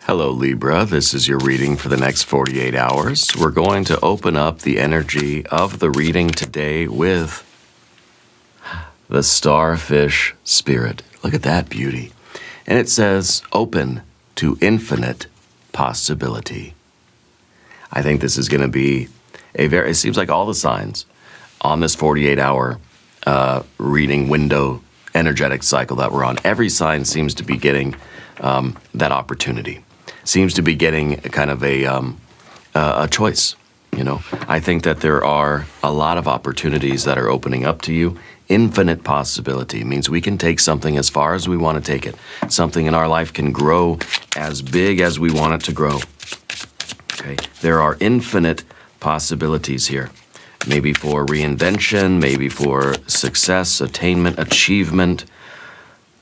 Hello, Libra. This is your reading for the next 48 hours. We're going to open up the energy of the reading today with the Starfish Spirit. Look at that beauty. And it says, open to infinite possibility. I think this is going to be it seems like all the signs on this 48-hour reading window energetic cycle that we're on, every sign seems to be getting that opportunity. Seems to be getting kind of a choice, you know. I think that there are a lot of opportunities that are opening up to you. Infinite possibility means we can take something as far as we want to take it. Something in our life can grow as big as we want it to grow. Okay, there are infinite possibilities here. Maybe for reinvention, maybe for success, attainment, achievement,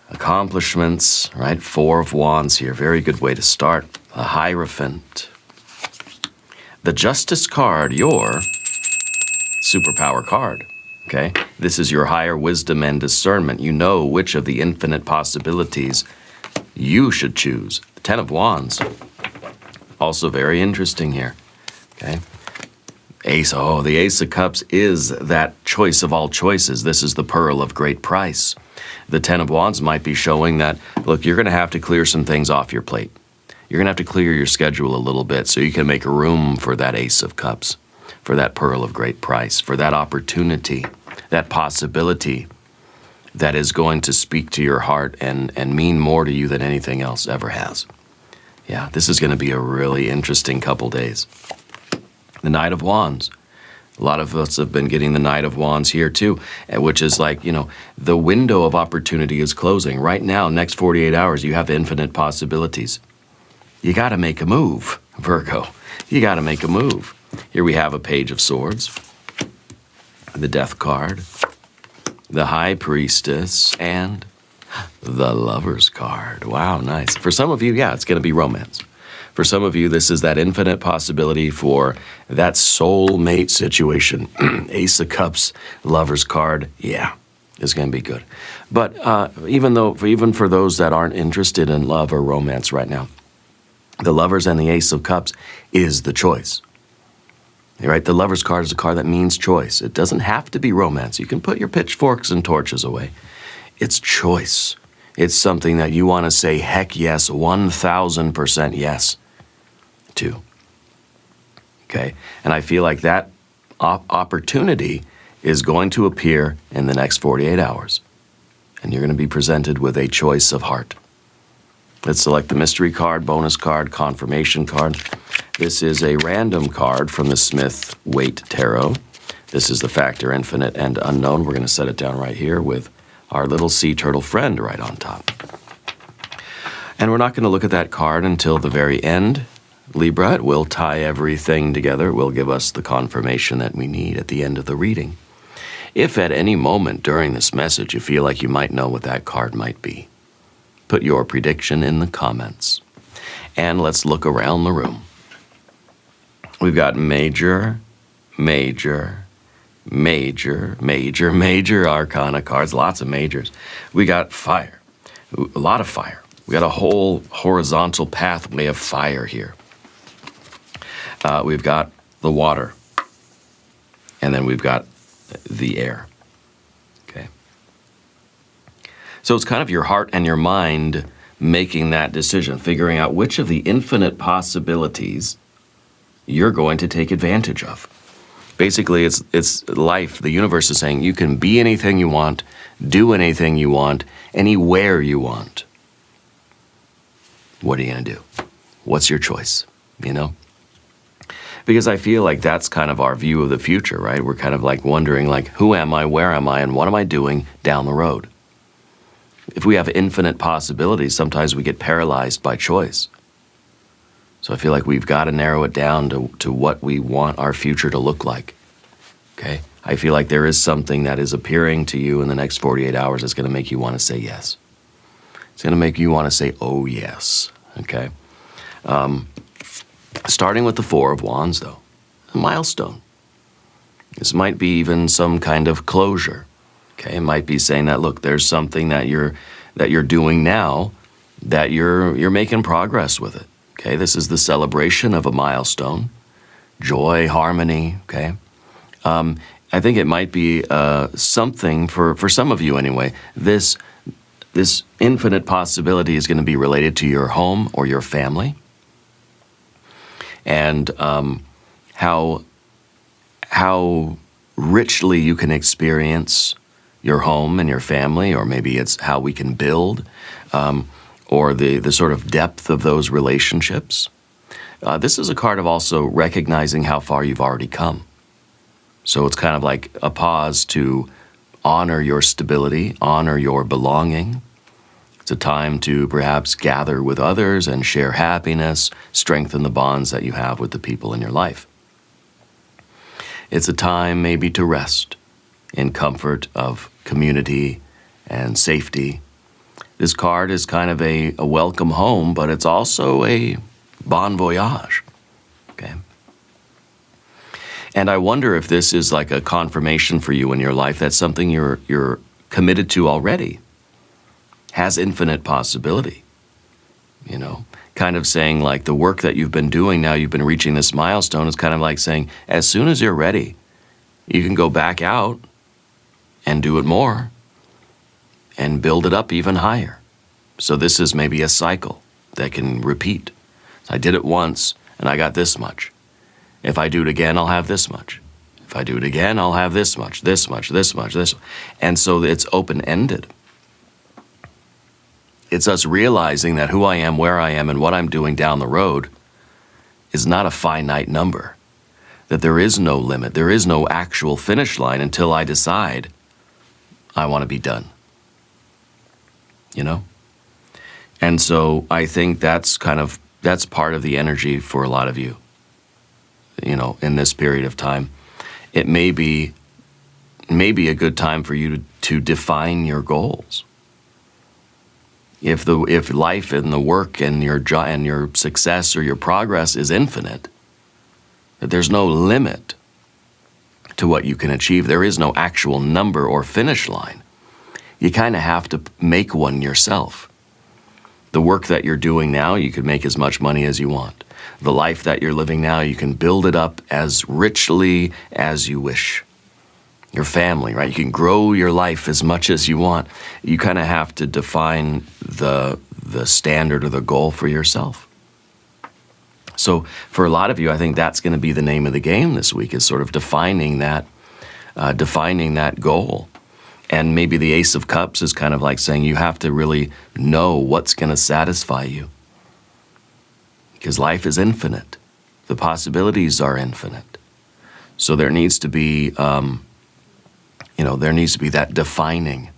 accomplishments, right? Four of Wands here, very good way to start. A Hierophant. The Justice card, your superpower card, okay? This is your higher wisdom and discernment. You know which of the infinite possibilities you should choose. The Ten of Wands, also very interesting here, okay? Ace, the Ace of Cups is that choice of all choices. This is the pearl of great price. The Ten of Wands might be showing that, look, you're going to have to clear some things off your plate. You're going to have to clear your schedule a little bit so you can make room for that Ace of Cups, for that pearl of great price, for that opportunity, that possibility that is going to speak to your heart and mean more to you than anything else ever has. Yeah, this is going to be a really interesting couple days. The Knight of Wands. A lot of us have been getting the Knight of Wands here too, which is like, you know, the window of opportunity is closing. Right now, next 48 hours, you have infinite possibilities. You got to make a move, Virgo. You got to make a move. Here we have a Page of Swords, the Death card, the High Priestess, and the Lover's card. Wow, nice. For some of you, yeah, it's going to be romance. For some of you, this is that infinite possibility for that soulmate situation. Ace of Cups, Lover's card, yeah, is going to be good. But even for those that aren't interested in love or romance right now, the Lovers and the Ace of Cups is the choice. Right? The Lover's card is a card that means choice. It doesn't have to be romance. You can put your pitchforks and torches away. It's choice. It's something that you want to say, heck yes, 1,000% yes to. Okay? And I feel like that opportunity is going to appear in the next 48 hours. And you're going to be presented with a choice of heart. Let's select the mystery card, bonus card, confirmation card. This is a random card from the Smith-Waite Tarot. This is the Factor, Infinite, and Unknown. We're going to set it down right here with our little sea turtle friend right on top. And we're not going to look at that card until the very end. Libra, it will tie everything together. It will give us the confirmation that we need at the end of the reading. If at any moment during this message you feel like you might know what that card might be, put your prediction in the comments. And let's look around the room. We've got major arcana cards, lots of majors. We got fire, a lot of fire. We got a whole horizontal pathway of fire here. We've got the water, and then we've got the air. Okay. So it's kind of your heart and your mind making that decision, figuring out which of the infinite possibilities you're going to take advantage of. Basically, it's life. The universe is saying you can be anything you want, do anything you want, anywhere you want. What are you going to do? What's your choice? You know? Because I feel like that's kind of our view of the future, right? We're kind of like wondering, like, who am I, where am I, and what am I doing down the road? If we have infinite possibilities, sometimes we get paralyzed by choice. So I feel like we've got to narrow it down to what we want our future to look like, okay? I feel like there is something that is appearing to you in the next 48 hours that's going to make you want to say yes. It's going to make you want to say, oh, yes, okay? Starting with the Four of Wands, though, a milestone. This might be even some kind of closure, okay? It might be saying that, look, there's something that you're doing now that you're making progress with it. Okay, this is the celebration of a milestone. Joy, harmony, okay? I think it might be something, for some of you anyway, this infinite possibility is going to be related to your home or your family. And how richly you can experience your home and your family, or maybe it's how we can build, or the sort of depth of those relationships. This is a card of also recognizing how far you've already come. So it's kind of like a pause to honor your stability, honor your belonging. It's a time to perhaps gather with others and share happiness, strengthen the bonds that you have with the people in your life. It's a time maybe to rest in comfort of community and safety. This card is kind of a welcome home, but it's also a bon voyage, okay? And I wonder if this is like a confirmation for you in your life that something you're committed to already has infinite possibility, you know? Kind of saying like the work that you've been doing now, you've been reaching this milestone, is kind of like saying as soon as you're ready, you can go back out and do it more and build it up even higher. So this is maybe a cycle that can repeat. So I did it once and I got this much. If I do it again, I'll have this much. If I do it again, I'll have this much, this much, this much, this. And so it's open-ended. It's us realizing that who I am, where I am, and what I'm doing down the road is not a finite number. That there is no limit. There is no actual finish line until I decide I want to be done. You know? And so I think that's part of the energy for a lot of you, you know, in this period of time. It may be a good time for you to define your goals. If life and the work and your success or your progress is infinite, that there's no limit to what you can achieve. There is no actual number or finish line. You kind of have to make one yourself. The work that you're doing now, you can make as much money as you want. The life that you're living now, you can build it up as richly as you wish. Your family, right? You can grow your life as much as you want. You kind of have to define the standard or the goal for yourself. So for a lot of you, I think that's going to be the name of the game this week, is sort of defining that goal. And maybe the Ace of Cups is kind of like saying you have to really know what's going to satisfy you. Because life is infinite. The possibilities are infinite. So there needs to be, there needs to be that defining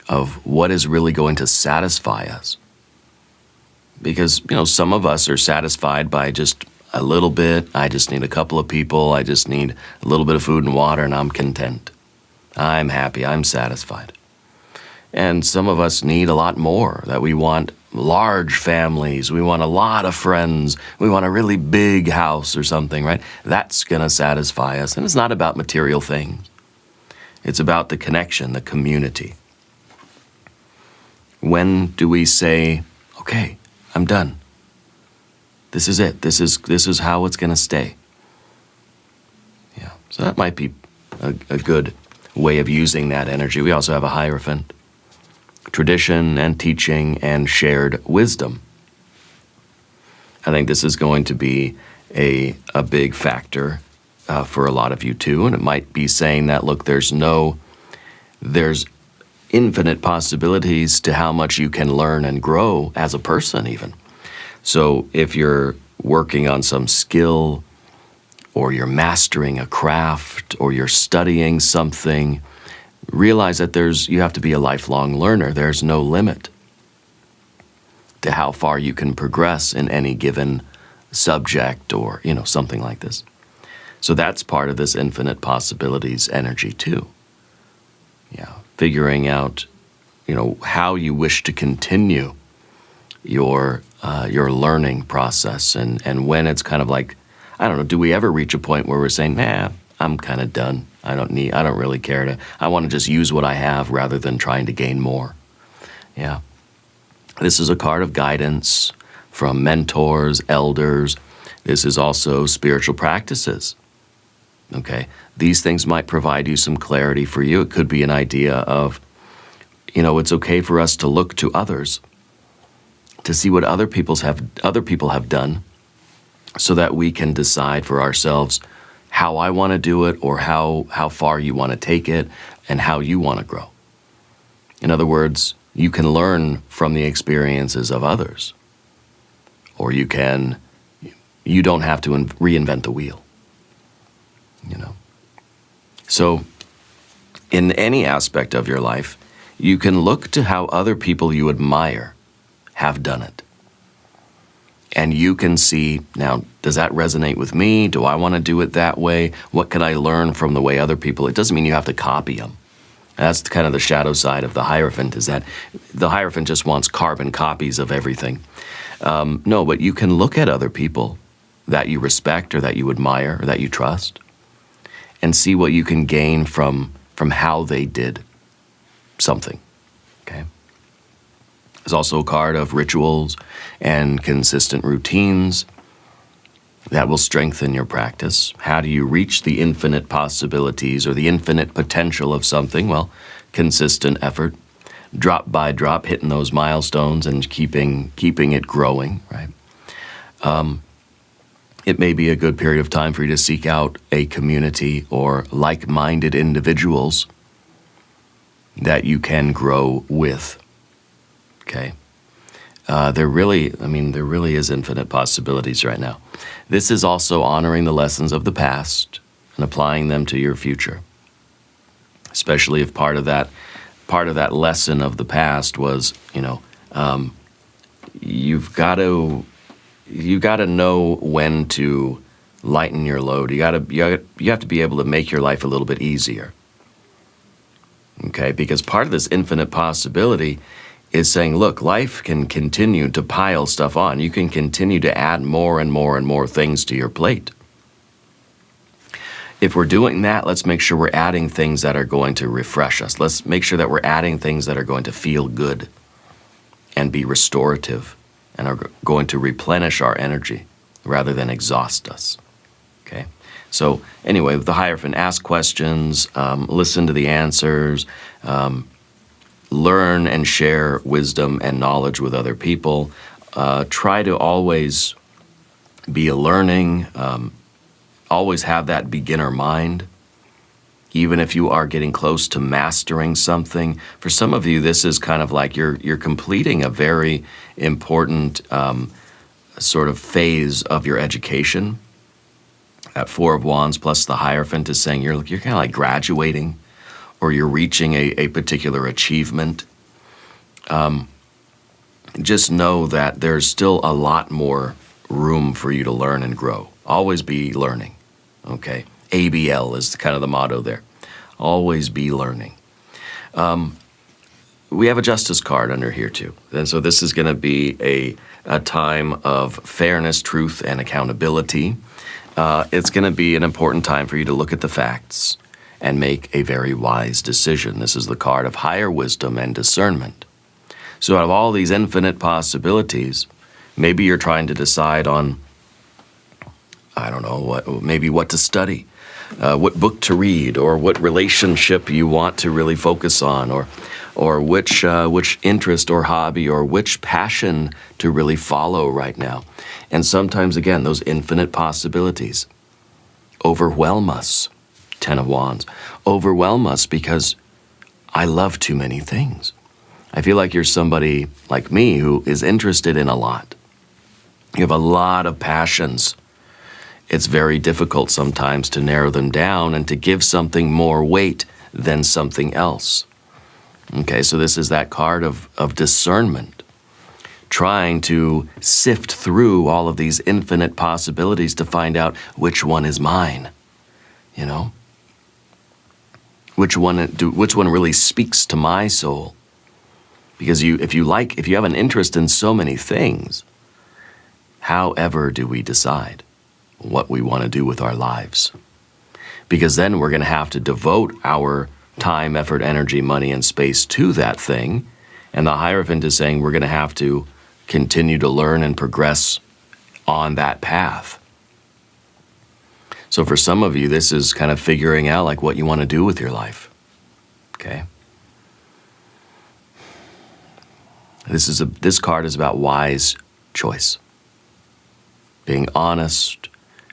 of what is really going to satisfy us. Because, some of us are satisfied by just a little bit. I just need a couple of people. I just need a little bit of food and water, and I'm content. I'm happy. I'm satisfied. And some of us need a lot more, that we want large families. We want a lot of friends. We want a really big house or something, right? That's going to satisfy us. And it's not about material things. It's about the connection, the community. When do we say, okay, I'm done. This is it. This is how it's going to stay. Yeah. So that might be a good way of using that energy. We also have a Hierophant. Tradition and teaching and shared wisdom. I think this is going to be a big factor for a lot of you too, and it might be saying that, look, there's infinite possibilities to how much you can learn and grow as a person even. So if you're working on some skill, or you're mastering a craft, or you're studying something, realize that you have to be a lifelong learner. There's no limit to how far you can progress in any given subject or, something like this. So that's part of this infinite possibilities energy too. Yeah, figuring out, how you wish to continue your learning process, and when it's kind of like, I don't know, do we ever reach a point where we're saying, I'm kind of done. I don't really care I want to just use what I have rather than trying to gain more. Yeah. This is a card of guidance, from mentors, elders. This is also spiritual practices. Okay, these things might provide you some clarity for you. It could be an idea of, it's okay for us to look to others, to see what other people have done, so that we can decide for ourselves how I want to do it, or how far you want to take it, and how you want to grow. In other words, you can learn from the experiences of others, or you don't have to reinvent the wheel. So in any aspect of your life, you can look to how other people you admire have done it. And you can see, now, does that resonate with me? Do I want to do it that way? What can I learn from the way other people? It doesn't mean you have to copy them. That's kind of the shadow side of the Hierophant, is that the Hierophant just wants carbon copies of everything. No, but you can look at other people that you respect, or that you admire, or that you trust, and see what you can gain from how they did something, okay? There's also a card of rituals and consistent routines that will strengthen your practice. How do you reach the infinite possibilities or the infinite potential of something? Well, consistent effort, drop by drop, hitting those milestones and keeping it growing, right? It may be a good period of time for you to seek out a community or like-minded individuals that you can grow with, okay? There really is infinite possibilities right now. This is also honoring the lessons of the past and applying them to your future, especially if part of that lesson of the past was, you've got to know when to lighten your load. You have to be able to make your life a little bit easier. Okay, because part of this infinite possibility is saying, look, life can continue to pile stuff on. You can continue to add more and more and more things to your plate. If we're doing that, let's make sure we're adding things that are going to refresh us. Let's make sure that we're adding things that are going to feel good and be restorative and are going to replenish our energy rather than exhaust us, okay? So anyway, with the Hierophant, ask questions, listen to the answers, learn and share wisdom and knowledge with other people. Try to always be learning, always have that beginner mind, even if you are getting close to mastering something. For some of you, this is kind of like you're completing a very important sort of phase of your education. That Four of Wands plus the Hierophant is saying you're kind of like graduating, or you're reaching a particular achievement. Just know that there's still a lot more room for you to learn and grow. Always be learning, okay? ABL is kind of the motto there. Always be learning. We have a Justice card under here too. And so this is going to be a time of fairness, truth, and accountability. It's going to be an important time for you to look at the facts and make a very wise decision. This is the card of higher wisdom and discernment. So out of all these infinite possibilities, maybe you're trying to decide on, I don't know, maybe what to study, what book to read, or what relationship you want to really focus on, or which interest or hobby or which passion to really follow right now. And sometimes, again, those infinite possibilities overwhelm us. 10 of Wands. Overwhelm us because I love too many things. I feel like you're somebody like me who is interested in a lot. You have a lot of passions. It's very difficult sometimes to narrow them down and to give something more weight than something else. Okay, so this is that card of discernment, trying to sift through all of these infinite possibilities to find out which one is mine, you know? Which one really speaks to my soul? Because if you have an interest in so many things, how ever do we decide what we want to do with our lives? Because then we're going to have to devote our time, effort, energy, money, and space to that thing. And the Hierophant is saying we're going to have to continue to learn and progress on that path. So for some of you, this is kind of figuring out like what you want to do with your life. Okay? This card is about wise choice. Being honest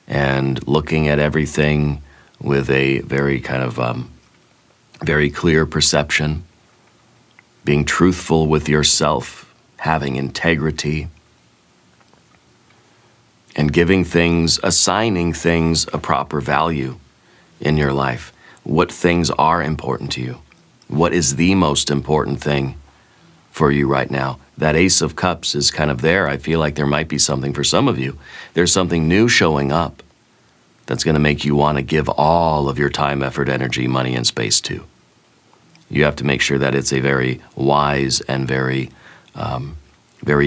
and looking at everything with a very kind of very clear perception. Being truthful with yourself, having integrity, and giving things, assigning things a proper value in your life. What things are important to you? What is the most important thing for you right now? That Ace of Cups is kind of there. I feel like there might be something for some of you. There's something new showing up that's going to make you want to give all of your time, effort, energy, money, and space to. You have to make sure that it's a very wise and very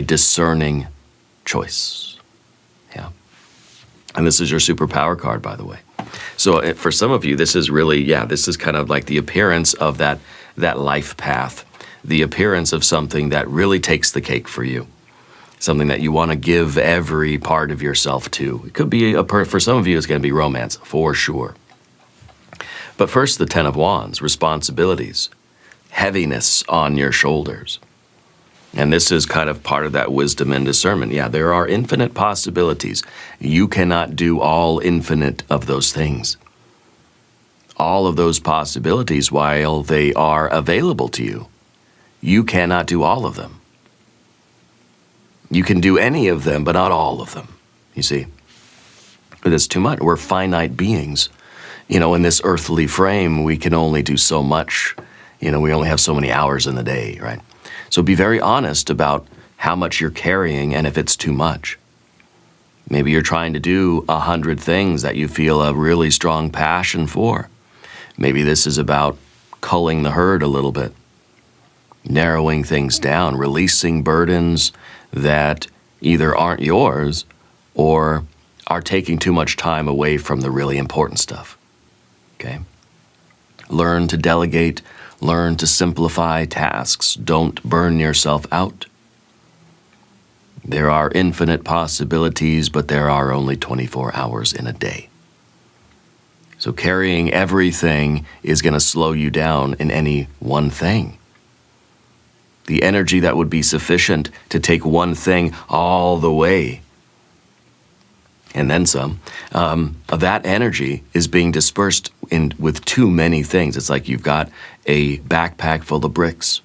discerning choice. Yeah. And this is your superpower card, by the way. So for some of you, this is really, this is kind of like the appearance of that life path, the appearance of something that really takes the cake for you, something that you want to give every part of yourself to. It could be, for some of you, it's going to be romance, for sure. But first, the Ten of Wands, responsibilities, heaviness on your shoulders. And this is kind of part of that wisdom and discernment. Yeah, there are infinite possibilities. You cannot do all infinite of those things. All of those possibilities, while they are available to you, you cannot do all of them. You can do any of them, but not all of them, you see. It's too much. We're finite beings. You know, in this earthly frame, we can only do so much. You know, we only have so many hours in the day, right? So be very honest about how much you're carrying and if it's too much. Maybe you're trying to do 100 things that you feel a really strong passion for. Maybe this is about culling the herd a little bit, narrowing things down, releasing burdens that either aren't yours or are taking too much time away from the really important stuff. Okay? Learn to delegate, learn to simplify tasks. Don't burn yourself out. There are infinite possibilities, but there are only 24 hours in a day. So carrying everything is going to slow you down in any one thing. The energy that would be sufficient to take one thing all the way, and then some, that energy is being dispersed with too many things. It's like you've got a backpack full of bricks,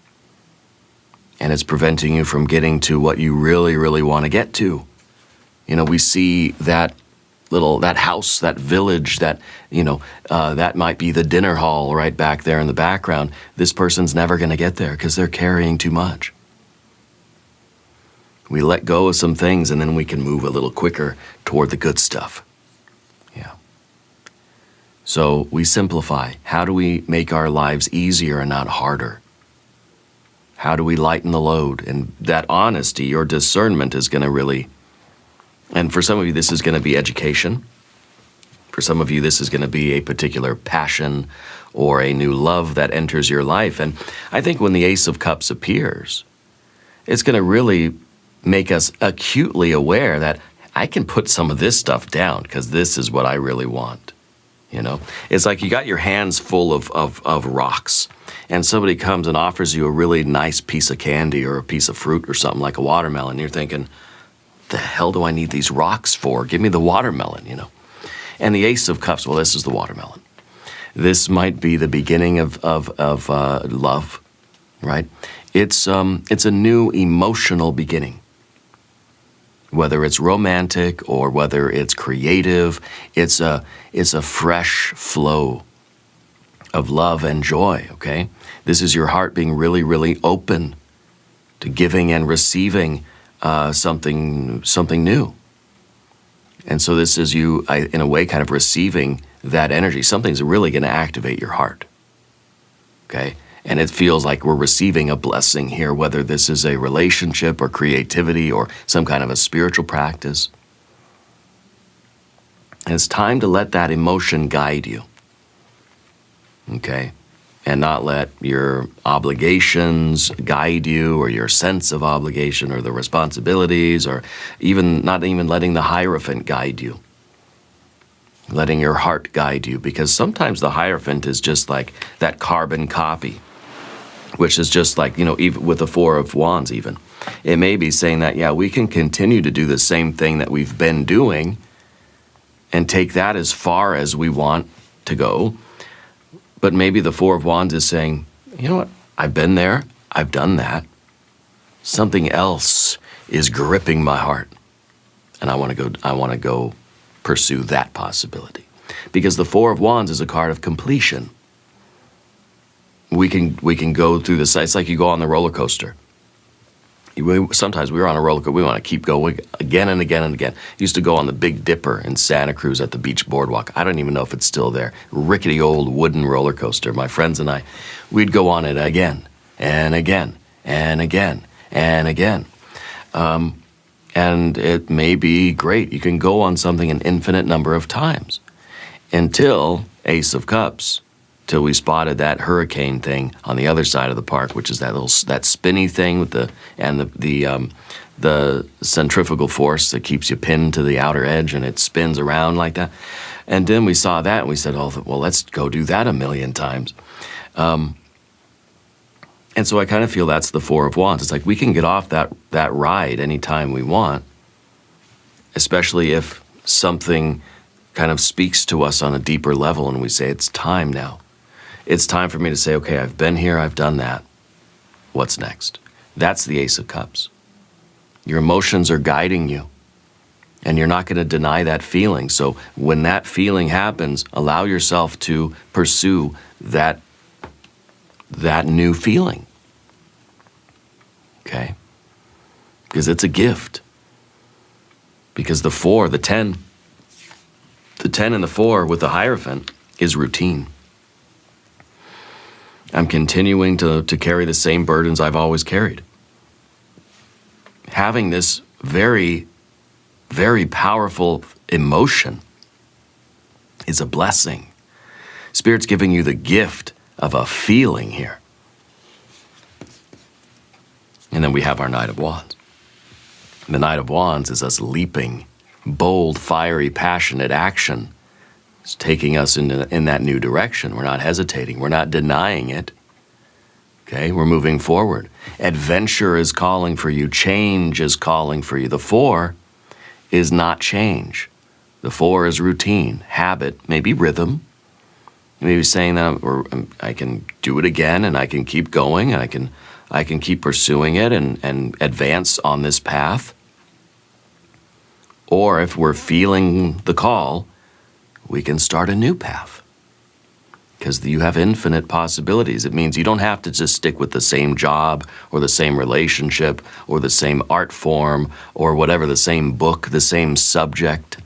and it's preventing you from getting to what you really, really want to get to. You know, we see that house, that village, that might be the dinner hall right back there in the background. This person's never going to get there because they're carrying too much. We let go of some things and then we can move a little quicker toward the good stuff. Yeah. So we simplify. How do we make our lives easier and not harder? How do we lighten the load? And that honesty, your discernment is going to really, and for some of you, this is going to be education. For some of you, this is going to be a particular passion or a new love that enters your life. And I think when the Ace of Cups appears, it's going to really make us acutely aware that I can put some of this stuff down because this is what I really want. You know, it's like you got your hands full of rocks and somebody comes and offers you a really nice piece of candy or a piece of fruit or something like a watermelon. You're thinking, the hell do I need these rocks for? Give me the watermelon, you know. And the Ace of Cups, well, this is the watermelon. This might be the beginning of love, right? It's a new emotional beginning. Whether it's romantic or whether it's creative, it's a fresh flow of love and joy, okay? This is your heart being really, really open to giving and receiving something new. And so this is you, in a way, kind of receiving that energy. Something's really going to activate your heart, okay? And it feels like we're receiving a blessing here, whether this is a relationship or creativity or some kind of a spiritual practice. And it's time to let that emotion guide you, okay? and not let your obligations guide you, or your sense of obligation, or the responsibilities, or not even letting the Hierophant guide you. Letting your heart guide you, because sometimes the Hierophant is just like that carbon copy, which is just like, even with the Four of Wands even. It may be saying that, yeah, we can continue to do the same thing that we've been doing and take that as far as we want to go. But maybe the Four of Wands is saying, you know what, I've been there, I've done that. Something else is gripping my heart, and I want to go pursue that possibility. Because the Four of Wands is a card of completion. We can go through this. It's like you go on the roller coaster. Sometimes we were on a roller coaster, we want to keep going again and again and again. Used to go on the Big Dipper in Santa Cruz at the beach boardwalk. I don't even know if it's still there. Rickety old wooden roller coaster. My friends and I, we'd go on it again and again and again and again. And it may be great. You can go on something an infinite number of times until Ace of Cups, till we spotted that hurricane thing on the other side of the park, which is that spinny thing with the centrifugal force that keeps you pinned to the outer edge, and it spins around like that. And then we saw that and we said, oh, well, let's go do that 1,000,000 times. And so I kind of feel that's the Four of Wands. It's like we can get off that ride anytime we want, especially if something kind of speaks to us on a deeper level and we say, it's time now. It's time for me to say, okay, I've been here, I've done that. What's next? That's the Ace of Cups. Your emotions are guiding you, and you're not going to deny that feeling. So when that feeling happens, allow yourself to pursue that new feeling. Okay? Because it's a gift. Because the 4, the 10 and the 4 with the Hierophant is routine. I'm continuing to carry the same burdens I've always carried. Having this very, very powerful emotion is a blessing. Spirit's giving you the gift of a feeling here. And then we have our Knight of Wands. The Knight of Wands is us leaping, bold, fiery, passionate action. It's taking us in that new direction. We're not hesitating. We're not denying it. Okay, we're moving forward. Adventure is calling for you. Change is calling for you. The 4 is not change. The 4 is routine, habit, maybe rhythm. Maybe saying that I can do it again, and I can keep going, and I can keep pursuing it and advance on this path. Or if we're feeling the call, we can start a new path. Because you have infinite possibilities. It means you don't have to just stick with the same job or the same relationship or the same art form or whatever, the same book, the same subject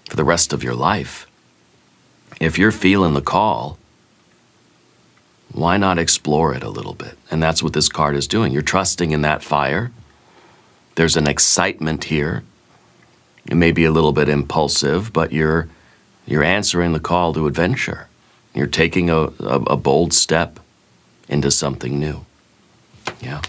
for the rest of your life. If you're feeling the call, why not explore it a little bit? And that's what this card is doing. You're trusting in that fire. There's an excitement here. It may be a little bit impulsive, but you're answering the call to adventure. You're taking a bold step into something new. Yeah.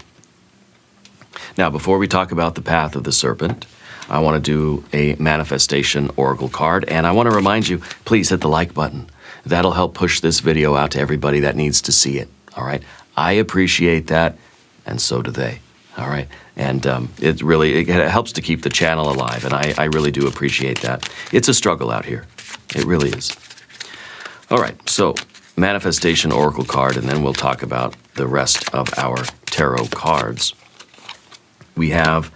Now, before we talk about the path of the serpent, I want to do a manifestation oracle card, and I want to remind you, please hit the like button. That'll help push this video out to everybody that needs to see it, all right? I appreciate that, and so do they, all right? And it helps to keep the channel alive, and I really do appreciate that. It's a struggle out here. It really is. All right, so manifestation oracle card, and then we'll talk about the rest of our tarot cards. We have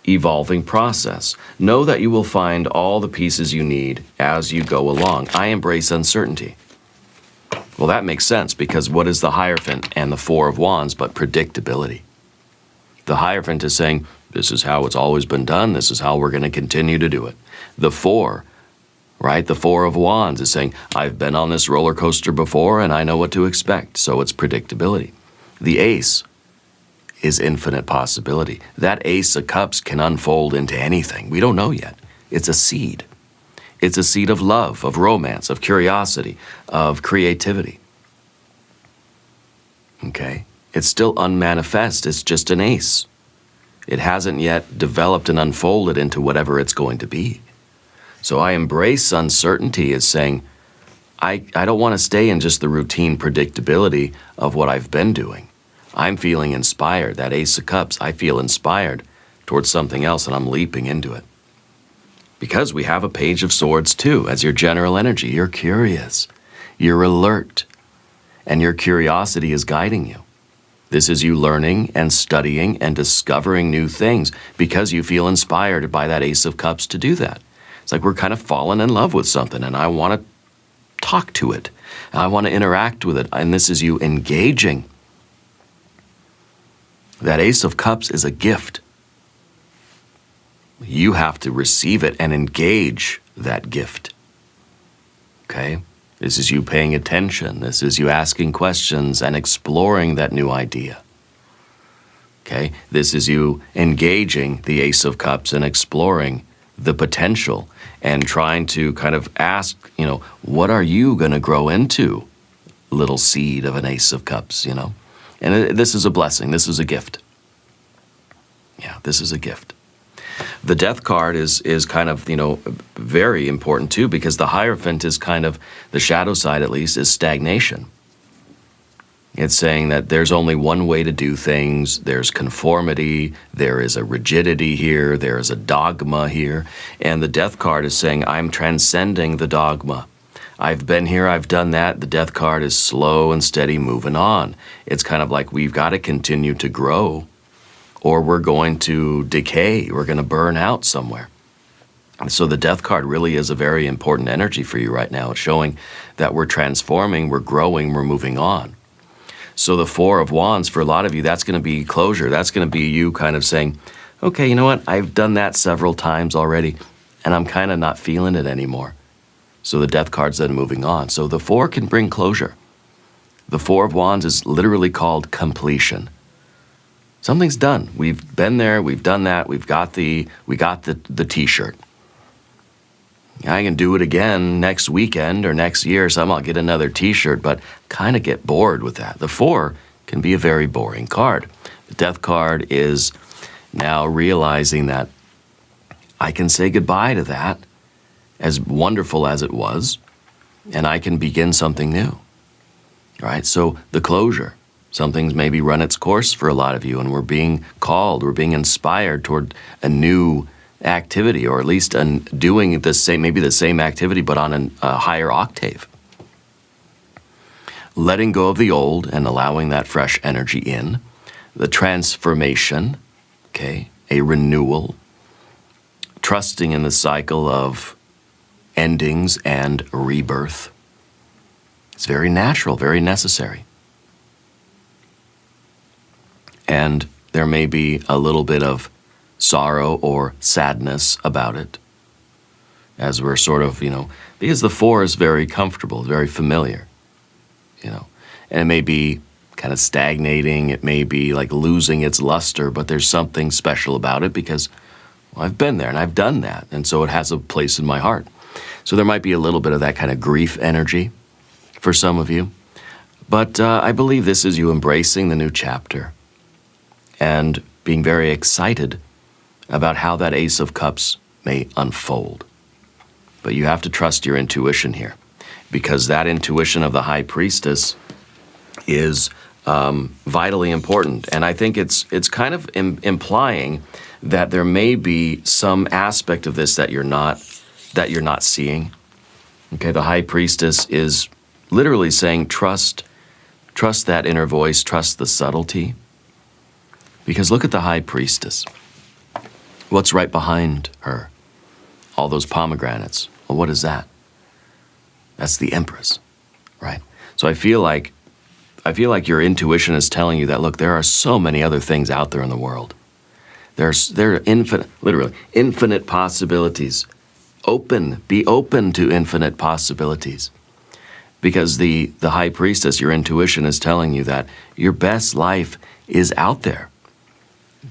evolving process. Know that you will find all the pieces you need as you go along. I embrace uncertainty. Well, that makes sense, because what is the Hierophant and the 4 of Wands but predictability? The Hierophant is saying, this is how it's always been done. This is how we're going to continue to do it. The 4, right? The 4 of Wands is saying, I've been on this roller coaster before and I know what to expect. So it's predictability. The Ace is infinite possibility. That Ace of Cups can unfold into anything. We don't know yet. It's a seed. It's a seed of love, of romance, of curiosity, of creativity. Okay? It's still unmanifest. It's just an ace. It hasn't yet developed and unfolded into whatever it's going to be. So I embrace uncertainty as saying, I don't want to stay in just the routine predictability of what I've been doing. I'm feeling inspired. That Ace of Cups, I feel inspired towards something else, and I'm leaping into it. Because we have a Page of Swords too, as your general energy. You're curious. You're alert. And your curiosity is guiding you. This is you learning and studying and discovering new things because you feel inspired by that Ace of Cups to do that. It's like we're kind of falling in love with something, and I want to talk to it. I want to interact with it. And this is you engaging. That Ace of Cups is a gift. You have to receive it and engage that gift. Okay? This is you paying attention. This is you asking questions and exploring that new idea. Okay? This is you engaging the Ace of Cups and exploring the potential and trying to kind of ask, what are you going to grow into? Little seed of an Ace of Cups, And this is a blessing. This is a gift. Yeah, this is a gift. The Death card is kind of, very important too, because the Hierophant is kind of, the shadow side at least, is stagnation. It's saying that there's only one way to do things. There's conformity. There is a rigidity here. There is a dogma here. And the Death card is saying, I'm transcending the dogma. I've been here, I've done that. The Death card is slow and steady moving on. It's kind of like we've got to continue to grow, or we're going to decay. We're going to burn out somewhere. And so the Death card really is a very important energy for you right now. It's showing that we're transforming, we're growing, we're moving on. So the Four of Wands, for a lot of you, that's going to be closure. That's going to be you kind of saying, okay, you know what? I've done that several times already, and I'm kind of not feeling it anymore. So the Death card's then moving on. So the Four can bring closure. The Four of Wands is literally called completion. Something's done. We've been there, we've done that, we got the t-shirt. I can do it again next weekend or next year, so I'll get another t-shirt, but kind of get bored with that. The Four can be a very boring card. The Death card is now realizing that I can say goodbye to that, as wonderful as it was, and I can begin something new. All right, so the closure. Something's maybe run its course for a lot of you, and we're being called, we're being inspired toward a new activity, or at least doing the same, maybe the same activity, but on a higher octave. Letting go of the old and allowing that fresh energy in. The transformation, okay, a renewal. Trusting in the cycle of endings and rebirth. It's very natural, very necessary. And there may be a little bit of sorrow or sadness about it, as we're sort of, because the Four is very comfortable, very familiar, and it may be kind of stagnating, it may be like losing its luster, but there's something special about it because, well, I've been there and I've done that, and so it has a place in my heart. So there might be a little bit of that kind of grief energy for some of you, but I believe this is you embracing the new chapter and being very excited about how that Ace of Cups may unfold. But you have to trust your intuition here, because that intuition of the High Priestess is vitally important. And I think it's kind of implying that there may be some aspect of this that you're not seeing. Okay, the High Priestess is literally saying trust that inner voice, trust the subtlety. Because look at the High Priestess. What's right behind her? All those pomegranates. Well, what is that? That's the Empress, right? So I feel like your intuition is telling you that, look, there are so many other things out there in the world. There are infinite possibilities. Be open to infinite possibilities. Because the High Priestess, your intuition is telling you that your best life is out there.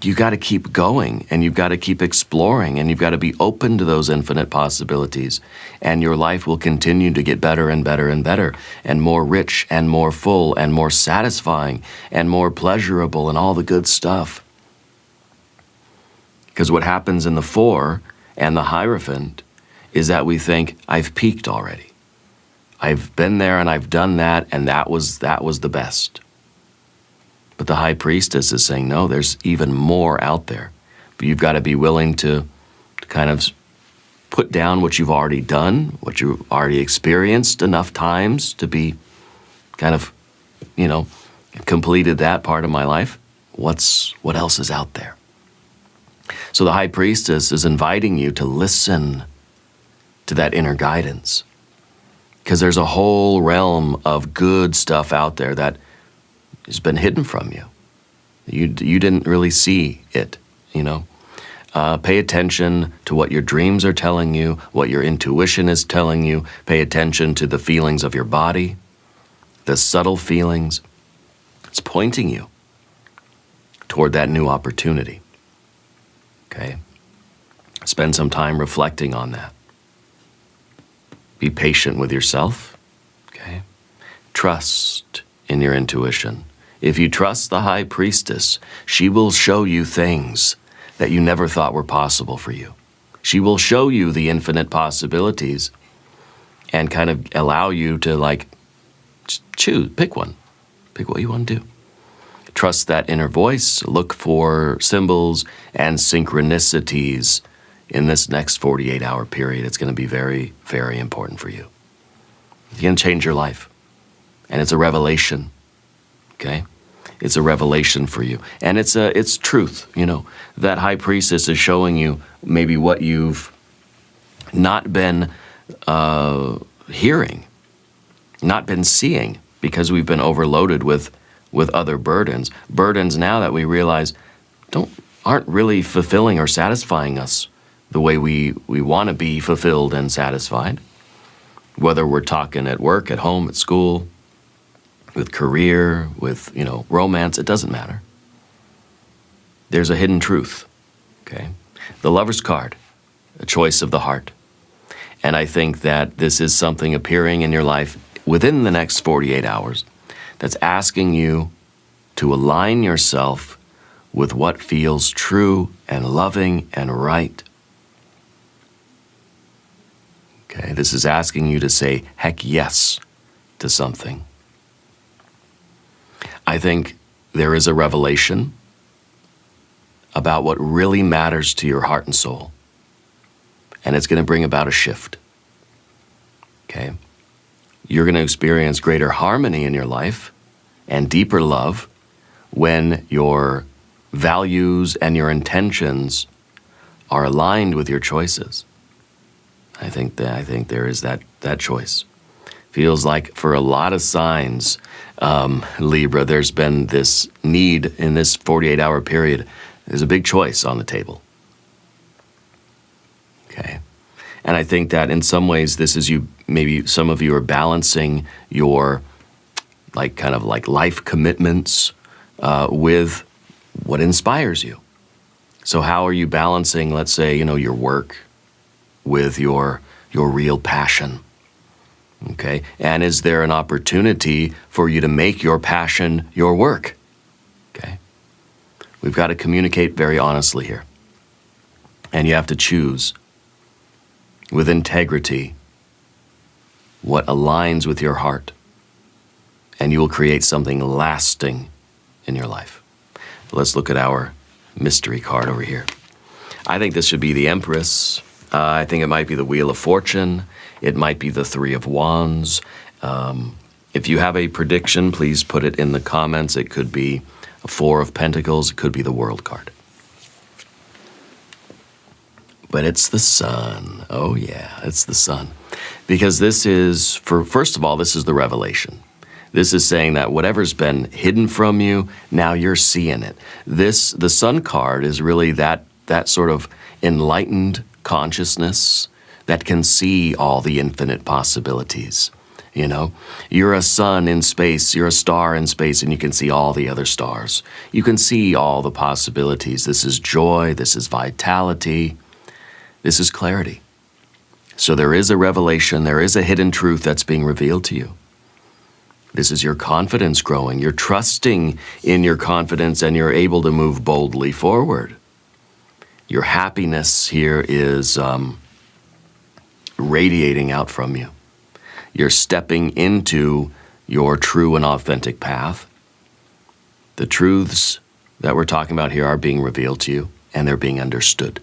you got to keep going, and you've got to keep exploring, and you've got to be open to those infinite possibilities. And your life will continue to get better and better and better, and more rich and more full and more satisfying and more pleasurable and all the good stuff. Because what happens in the 4 and the Hierophant is that we think, I've peaked already. I've been there and I've done that, and that was the best. But the High Priestess is saying, no, there's even more out there. But you've got to be willing to kind of put down what you've already done, what you've already experienced enough times to be kind of, completed that part of my life. What else is out there? So the High Priestess is inviting you to listen to that inner guidance. Because there's a whole realm of good stuff out there that has been hidden from you. You didn't really see it, Pay attention to what your dreams are telling you, what your intuition is telling you. Pay attention to the feelings of your body, the subtle feelings. It's pointing you toward that new opportunity. Okay? Spend some time reflecting on that. Be patient with yourself. Okay? Trust in your intuition. If you trust the High Priestess, she will show you things that you never thought were possible for you. She will show you the infinite possibilities and kind of allow you to choose, pick one. Pick what you want to do. Trust that inner voice. Look for symbols and synchronicities in this next 48-hour period. It's going to be very, very important for you. It's going to change your life. And it's a revelation. Okay? It's a revelation for you. And it's truth, That High Priestess is showing you maybe what you've not been hearing, not been seeing, because we've been overloaded with other burdens. Burdens now that we realize aren't really fulfilling or satisfying us the way we want to be fulfilled and satisfied. Whether we're talking at work, at home, at school, with career, with, romance, it doesn't matter. There's a hidden truth, okay? The Lover's card, a choice of the heart. And I think that this is something appearing in your life within the next 48 hours that's asking you to align yourself with what feels true and loving and right. Okay, this is asking you to say heck yes to something. I think there is a revelation about what really matters to your heart and soul. And it's going to bring about a shift. Okay? You're going to experience greater harmony in your life and deeper love when your values and your intentions are aligned with your choices. I think there is that choice. Feels like for a lot of signs, Libra, there's been this need in this 48-hour period. There's a big choice on the table. Okay. And I think that in some ways this is maybe some of you are balancing your life commitments with what inspires you. So how are you balancing, let's say, your work with your real passion? Okay, and is there an opportunity for you to make your passion your work? Okay, we've got to communicate very honestly here. And you have to choose with integrity what aligns with your heart. And you will create something lasting in your life. Let's look at our mystery card over here. I think this should be the Empress. I think it might be the Wheel of Fortune. It might be the 3 of Wands. If you have a prediction, please put it in the comments. It could be a 4 of Pentacles. It could be the World card. But it's the Sun. Oh yeah, it's the Sun. Because this is, first of all, this is the revelation. This is saying that whatever's been hidden from you, now you're seeing it. The Sun card is really that sort of enlightened consciousness that can see all the infinite possibilities. You know, you're a sun in space, you're a star in space, and you can see all the other stars. You can see all the possibilities. This is joy, this is vitality, this is clarity. So there is a revelation, there is a hidden truth that's being revealed to you. This is your confidence growing. You're trusting in your confidence and you're able to move boldly forward. Your happiness here is radiating out from you. You're stepping into your true and authentic path. The truths that we're talking about here are being revealed to you, and they're being understood.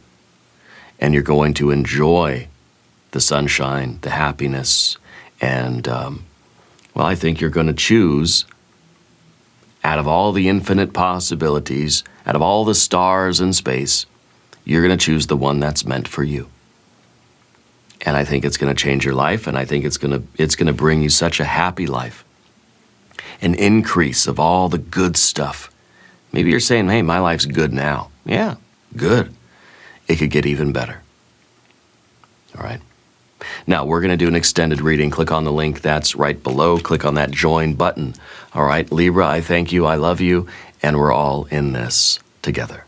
And you're going to enjoy the sunshine, the happiness, and, well, I think you're going to choose, out of all the infinite possibilities, out of all the stars in space, you're going to choose the one that's meant for you. And I think it's going to change your life, and I think it's going to bring you such a happy life. An increase of all the good stuff. Maybe you're saying, hey, my life's good now. Yeah, good. It could get even better. All right. Now, we're going to do an extended reading. Click on the link that's right below. Click on that join button. All right, Libra, I thank you, I love you, and we're all in this together.